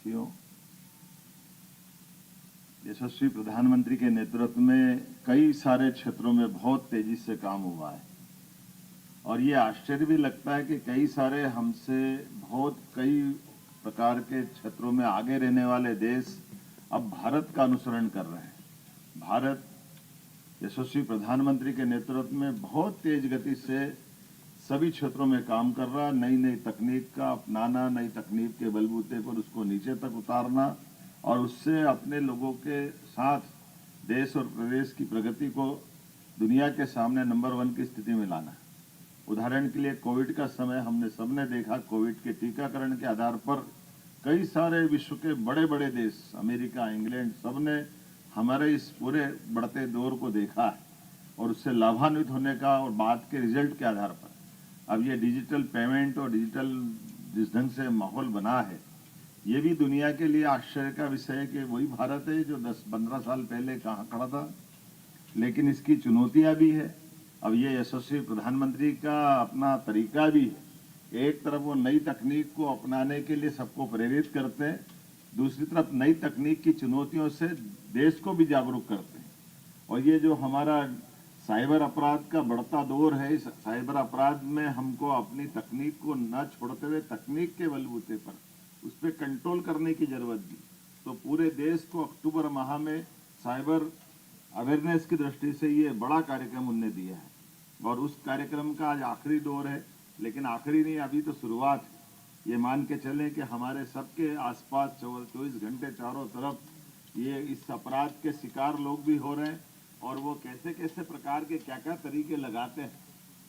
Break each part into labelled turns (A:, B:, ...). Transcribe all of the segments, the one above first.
A: साथियों, यशस्वी प्रधानमंत्री के नेतृत्व में कई सारे क्षेत्रों में बहुत तेजी से काम हुआ है और ये आश्चर्य भी लगता है कि कई सारे हमसे बहुत कई प्रकार के क्षेत्रों में आगे रहने वाले देश अब भारत का अनुसरण कर रहे हैं। भारत यशस्वी प्रधानमंत्री के नेतृत्व में बहुत तेज गति से सभी क्षेत्रों में काम कर रहा, नई नई तकनीक का अपनाना, नई तकनीक के बलबूते पर उसको नीचे तक उतारना और उससे अपने लोगों के साथ देश और प्रदेश की प्रगति को दुनिया के सामने नंबर 1 की स्थिति में लाना। उदाहरण के लिए कोविड का समय हमने सबने देखा, कोविड के टीकाकरण के आधार पर कई सारे विश्व के बड़े बड़े देश, अमेरिका, इंग्लैंड, सबने हमारे इस पूरे बढ़ते दौर को देखा है और उससे लाभान्वित होने का और बाद के रिजल्ट के आधार पर अब ये डिजिटल पेमेंट और डिजिटल जिस ढंग से माहौल बना है, ये भी दुनिया के लिए आश्चर्य का विषय है कि वही भारत है जो 10-15 साल पहले कहाँ खड़ा था। लेकिन इसकी चुनौतियां भी है। अब ये यशस्वी प्रधानमंत्री का अपना तरीका भी है। एक तरफ वो नई तकनीक को अपनाने के लिए सबको प्रेरित करते हैं, दूसरी तरफ नई तकनीक की चुनौतियों से देश को भी जागरूक करते हैं। और ये जो हमारा साइबर अपराध का बढ़ता दौर है, इस साइबर अपराध में हमको अपनी तकनीक को न छोड़ते हुए तकनीक के बलबूते पर उस पर कंट्रोल करने की जरूरत थी। तो पूरे देश को अक्टूबर माह में साइबर अवेयरनेस की दृष्टि से ये बड़ा कार्यक्रम उनने दिया है और उस कार्यक्रम का आज आखिरी दौर है। लेकिन आखिरी नहीं, अभी तो शुरुआत है। ये मान के चलें कि हमारे सबके आसपास 24 घंटे चारों तरफ ये इस अपराध के शिकार लोग भी हो रहे हैं और वो कैसे कैसे प्रकार के क्या क्या तरीके लगाते हैं,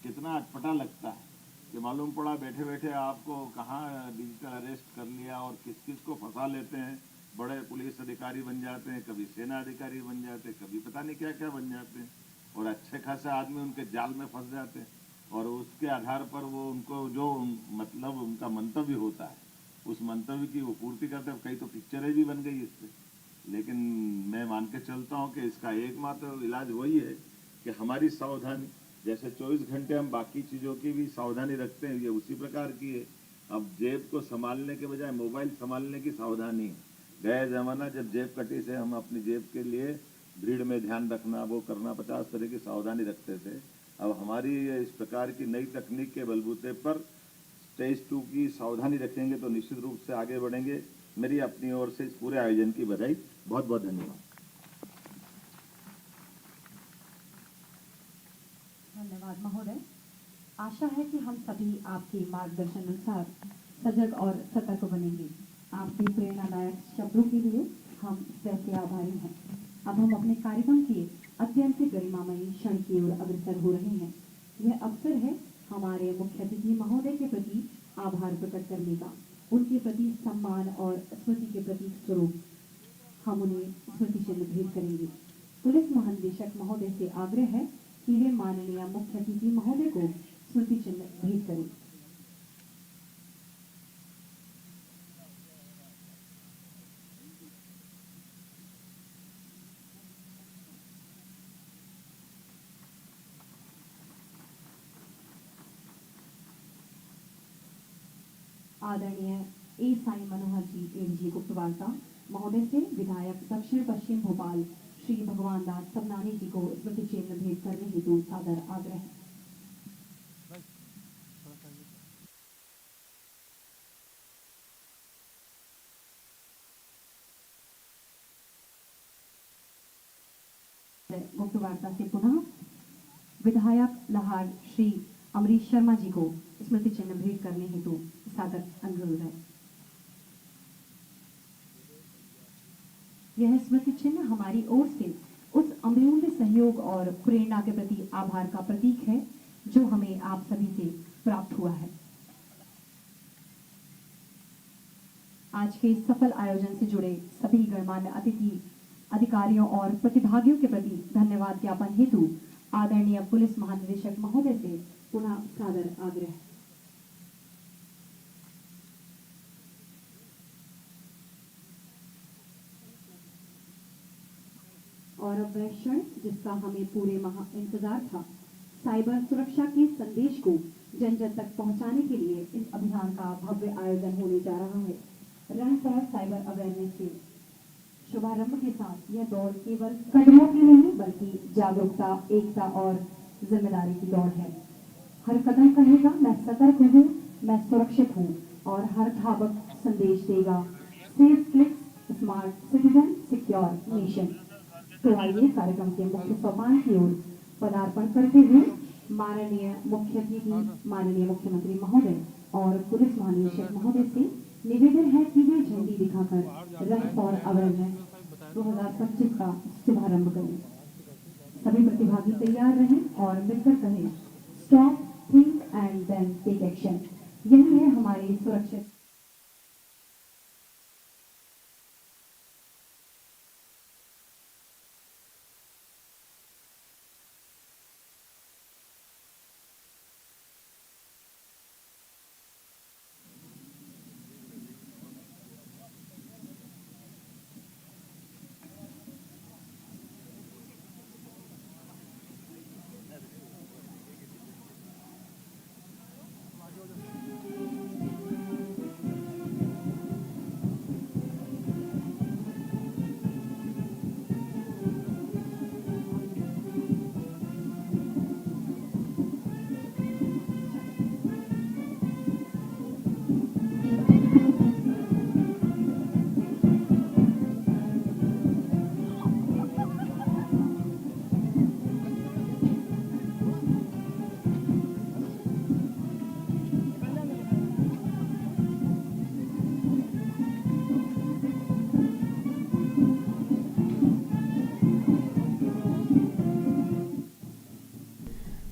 A: कितना अटपटा लगता है कि मालूम पड़ा बैठे बैठे आपको कहाँ डिजिटल अरेस्ट कर लिया और किस किस को फंसा लेते हैं। बड़े पुलिस अधिकारी बन जाते हैं, कभी सेना अधिकारी बन जाते हैं, कभी पता नहीं क्या क्या बन जाते हैं और अच्छे खासे आदमी उनके जाल में फंस जाते हैं और उसके आधार पर वो उनको जो मतलब उनका मंतव्य होता है उस मंतव्य की वो पूर्ति करते हैं। कई तो पिक्चरें भी बन गई इससे। लेकिन मैं मान के चलता हूँ कि इसका एकमात्र इलाज वही है कि हमारी सावधानी, जैसे 24 घंटे हम बाकी चीज़ों की भी सावधानी रखते हैं, ये उसी प्रकार की है। अब जेब को संभालने के बजाय मोबाइल संभालने की सावधानी है। गया ज़माना जब जेब कटी से हम अपनी जेब के लिए भीड़ में ध्यान रखना, वो करना, 50 तरह की सावधानी रखते थे। अब हमारी इस प्रकार की नई तकनीक के बलबूते पर स्टेज 2 की सावधानी रखेंगे तो निश्चित रूप से आगे बढ़ेंगे। मेरी अपनी ओर से इस पूरे आयोजन की बधाई। बहुत बहुत धन्यवाद।
B: धन्यवाद महोदय। आशा है कि हम सभी आपके मार्गदर्शन अनुसार सजग और सतर्क बनेंगे। आपके प्रेरणादायक शब्दों के लिए हम हृदय से आभारी हैं। अब हम अपने कार्यक्रम के अत्यंत गरिमामयी क्षण की ओर अग्रसर हो रहे हैं। यह अवसर है हमारे मुख्य अतिथि महोदय के प्रति आभार प्रकट करने का। उनके प्रति सम्मान और स्मृति के प्रतीक स्वरूप हम उन्हें स्मृति चिन्ह भेंट करेंगे। पुलिस महानिदेशक महोदय से आग्रह है कि वे माननीय मुख्य अतिथि महोदय को स्मृति चिन्ह भेंट करें। आदरणीय ए साई मनोहर जी एमजी गुप्तवार्ता महोदय से विधायक दक्षिण पश्चिम भोपाल श्री भगवान दास सबनानी जी को स्मृति चिन्ह भेंट करने हेतु सादर आग्रह। गुप्तवार्ता से पुनः विधायक लहार श्री अमरीश शर्मा जी को स्मृति चिन्ह भेंट करने हेतु सादर अनुरोध है। यह स्मृति चिन्ह हमारी ओर से उस अमूल्य सहयोग और प्रेरणा के प्रति आभार का प्रतीक है जो हमें आप सभी से प्राप्त हुआ है। आज के इस सफल आयोजन से जुड़े सभी गणमान्य अतिथि, अधिकारियों और प्रतिभागियों के प्रति धन्यवाद ज्ञापन हेतु आदरणीय पुलिस महानिदेशक महोदय से पुनः सादर आग्रह। और अब वह क्षण जिसका हमें पूरे माह इंतजार था, साइबर सुरक्षा के संदेश को जन जन तक पहुंचाने के लिए इस अभियान का भव्य आयोजन होने जा रहा है। रन फॉर साइबर अवेयरनेस के शुभारंभ के साथ यह दौड़ केवल कदमों की नहीं बल्कि जागरूकता, एकता और जिम्मेदारी की दौड़ है। हर कदम कहेगा मैं सतर्क हूँ, मैं सुरक्षित हूँ और हर धावक संदेश देगा safe clicks, smart citizen, secure nation. तो आइए कार्यक्रम के मुख्य सोपान की ओर पदार्पण करते हुए माननीय मुख्य अतिथि, माननीय मुख्यमंत्री महोदय और पुलिस महानिदेशक महोदय से निवेदन है कि वे झंडी दिखाकर रन फॉर अवेयरनेस 2025 का शुभारंभ करें। सभी प्रतिभागी तैयार रहें और मिलकर कहें stop, think and then take action. यही है हमारी सुरक्षित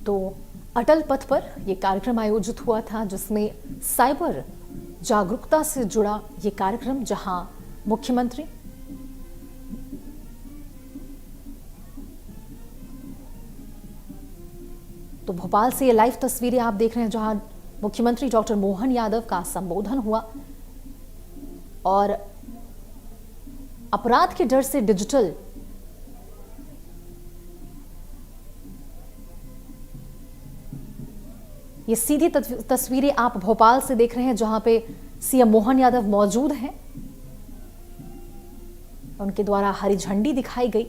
C: तो अटल पथ पर यह कार्यक्रम आयोजित हुआ था जिसमें साइबर जागरूकता से जुड़ा ये कार्यक्रम, जहां मुख्यमंत्री तो भोपाल से ये लाइव तस्वीरें आप देख रहे हैं जहां मुख्यमंत्री डॉक्टर मोहन यादव का संबोधन हुआ और अपराध के डर से डिजिटल ये सीधी तस्वीरें आप भोपाल से देख रहे हैं जहां पे सीएम मोहन यादव मौजूद हैं। उनके द्वारा हरी झंडी दिखाई गई।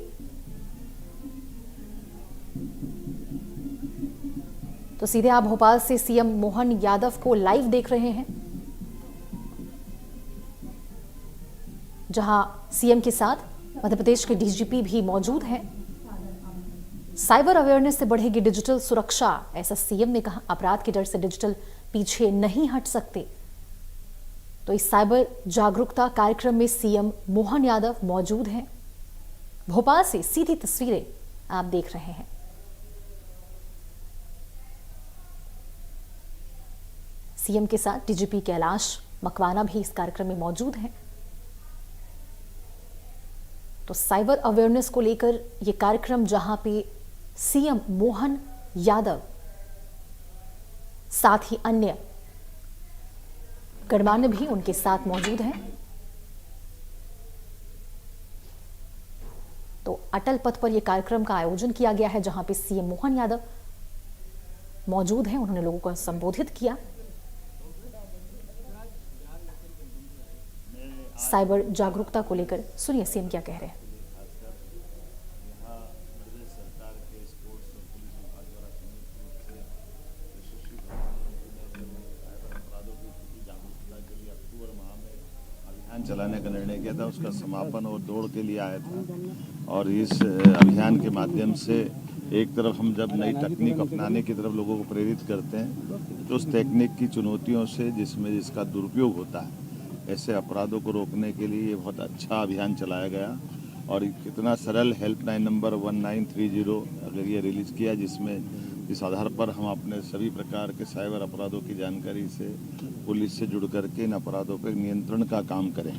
C: तो सीधे आप भोपाल से सीएम मोहन यादव को लाइव देख रहे हैं जहां सीएम के साथ मध्य प्रदेश के डीजीपी भी मौजूद हैं। साइबर अवेयरनेस से बढ़ेगी डिजिटल सुरक्षा, ऐसा सीएम ने कहा। अपराध के डर से डिजिटल पीछे नहीं हट सकते। तो इस साइबर जागरूकता कार्यक्रम में सीएम मोहन यादव मौजूद हैं। भोपाल से सीधी तस्वीरें आप देख रहे हैं। सीएम के साथ डीजीपी कैलाश मकवाना भी इस कार्यक्रम में मौजूद हैं। तो साइबर अवेयरनेस को लेकर यह कार्यक्रम जहां पे सीएम मोहन यादव साथ ही अन्य गणमान्य भी उनके साथ मौजूद हैं। तो अटल पथ पर यह कार्यक्रम का आयोजन किया गया है जहां पे सीएम मोहन यादव मौजूद हैं। उन्होंने लोगों को संबोधित किया। साइबर जागरूकता को लेकर सुनिए सीएम क्या कह रहे हैं।
A: अभियान चलाने का निर्णय किया था, उसका समापन और दौड़ के लिए आया था। और इस अभियान के माध्यम से एक तरफ हम जब नई तकनीक अपनाने की तरफ लोगों को प्रेरित करते हैं तो उस तकनीक की चुनौतियों से जिसका दुरुपयोग होता है, ऐसे अपराधों को रोकने के लिए ये बहुत अच्छा अभियान चलाया गया। और कितना सरल हेल्पलाइन नंबर 1930 अगर ये रिलीज़ किया, जिसमें इस आधार पर हम अपने सभी प्रकार के साइबर अपराधों की जानकारी से पुलिस से जुड़ करके इन अपराधों पर नियंत्रण का काम करें।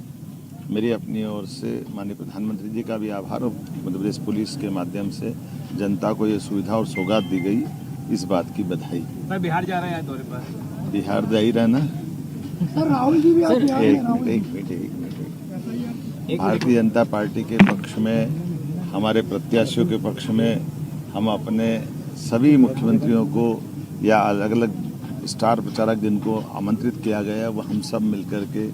A: मेरी अपनी ओर से माननीय प्रधानमंत्री जी का भी आभार, मध्य प्रदेश पुलिस के माध्यम से जनता को ये सुविधा और सौगात दी गई, इस बात की बधाई।
D: मैं बिहार जा रहे हैं दौरे पर।
A: बिहार जा ही रहना।
E: सर राहुल जी भी आज
A: एक मिनट। भारतीय जनता पार्टी के पक्ष में, हमारे प्रत्याशियों के पक्ष में हम अपने सभी मुख्यमंत्रियों को या अलग अलग स्टार प्रचारक जिनको आमंत्रित किया गया वो हम सब मिलकर के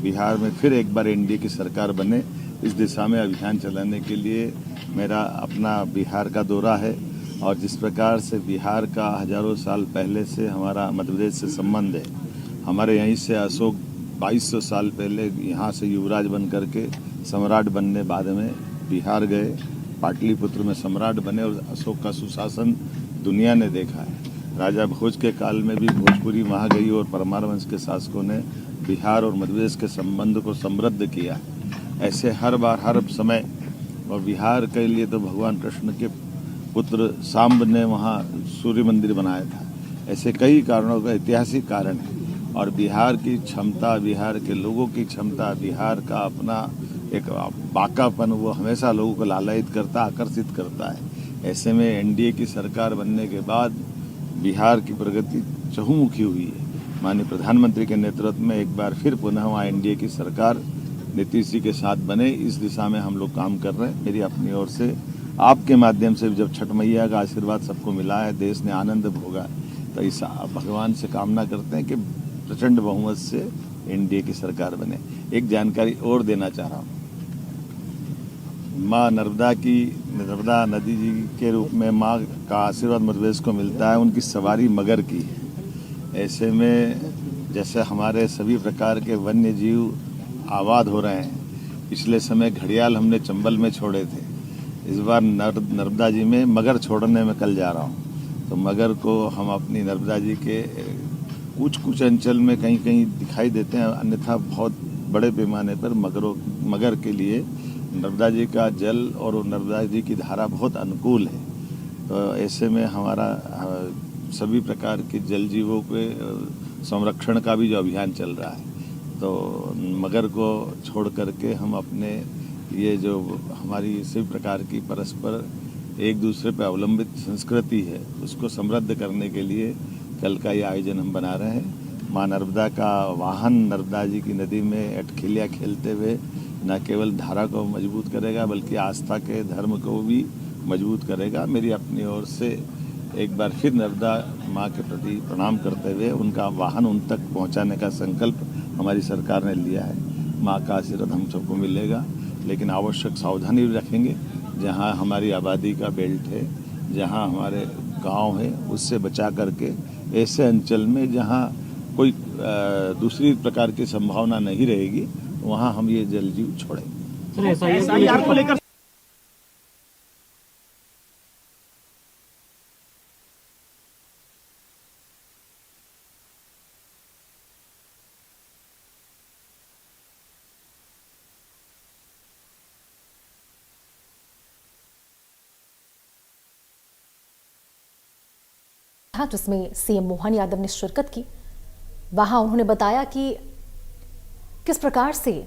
A: बिहार में फिर एक बार एनडीए की सरकार बने, इस दिशा में अभियान चलाने के लिए मेरा अपना बिहार का दौरा है। और जिस प्रकार से बिहार का हजारों साल पहले से हमारा मध्य प्रदेश से संबंध है, हमारे यहीं से अशोक 2200 साल पहले यहाँ से युवराज बन करके सम्राट बनने बाद में बिहार गए, पाटलिपुत्र में सम्राट बने और अशोक का सुशासन दुनिया ने देखा है। राजा भोज के काल में भी भोजपुरी वहाँ गई और परमार वंश के शासकों ने बिहार और मध्य प्रदेश के संबंध को समृद्ध किया। ऐसे हर बार हर समय, और बिहार के लिए तो भगवान कृष्ण के पुत्र सांब ने वहाँ सूर्य मंदिर बनाया था। ऐसे कई कारणों का ऐतिहासिक कारण है और बिहार की क्षमता, बिहार के लोगों की क्षमता, बिहार का अपना एक बाकापन वो हमेशा लोगों को लालायित करता, आकर्षित करता है। ऐसे में एनडीए की सरकार बनने के बाद बिहार की प्रगति चहुमुखी हुई है। माननीय प्रधानमंत्री के नेतृत्व में एक बार फिर पुनः वहाँ एनडीए की सरकार नीतीश जी के साथ बने, इस दिशा में हम लोग काम कर रहे हैं। मेरी अपनी ओर से आपके माध्यम से जब छठ मैया का आशीर्वाद सबको मिला है, देश ने आनंद भोगा, तो इस भगवान से कामना करते हैं कि प्रचंड बहुमत से एनडीए की सरकार बने। एक जानकारी और देना चाह रहा हूँ, माँ नर्मदा नदी जी के रूप में माँ का आशीर्वाद मध्य प्रदेश को मिलता है। उनकी सवारी मगर की है। ऐसे में जैसे हमारे सभी प्रकार के वन्य जीव आबाद हो रहे हैं, पिछले समय घड़ियाल हमने चंबल में छोड़े थे, इस बार नर्मदा जी में मगर छोड़ने में कल जा रहा हूँ। तो मगर को हम अपनी नर्मदा जी के कुछ अंचल में कहीं कहीं दिखाई देते हैं, अन्यथा बहुत बड़े पैमाने पर मगर के लिए नर्मदा जी का जल और नर्मदा जी की धारा बहुत अनुकूल है। तो ऐसे में हमारा सभी प्रकार के जल जीवों के संरक्षण का भी जो अभियान चल रहा है, तो मगर को छोड़ करके हम अपने ये जो हमारी सभी प्रकार की परस्पर एक दूसरे पर अवलंबित संस्कृति है, उसको समृद्ध करने के लिए कल का ये आयोजन हम बना रहे हैं। माँ नर्मदा का वाहन नर्मदा जी की नदी में अटखिलिया खेलते हुए न केवल धारा को मजबूत करेगा बल्कि आस्था के धर्म को भी मजबूत करेगा। मेरी अपनी ओर से एक बार फिर नर्मदा माँ के प्रति प्रणाम करते हुए उनका वाहन उन तक पहुँचाने का संकल्प हमारी सरकार ने लिया है। माँ का आशीर्वाद हम सबको मिलेगा, लेकिन आवश्यक सावधानी भी रखेंगे। जहाँ हमारी आबादी का बेल्ट है, जहाँ हमारे गांव है, उससे बचा करके ऐसे अंचल में जहाँ कोई दूसरी प्रकार की संभावना नहीं रहेगी, वहाँ हम ये जल जीव छोड़ेंगे।
D: एसआईआर को लेकर
C: जिसमें सीएम मोहन यादव ने शिरकत की, वहां उन्होंने बताया कि किस प्रकार से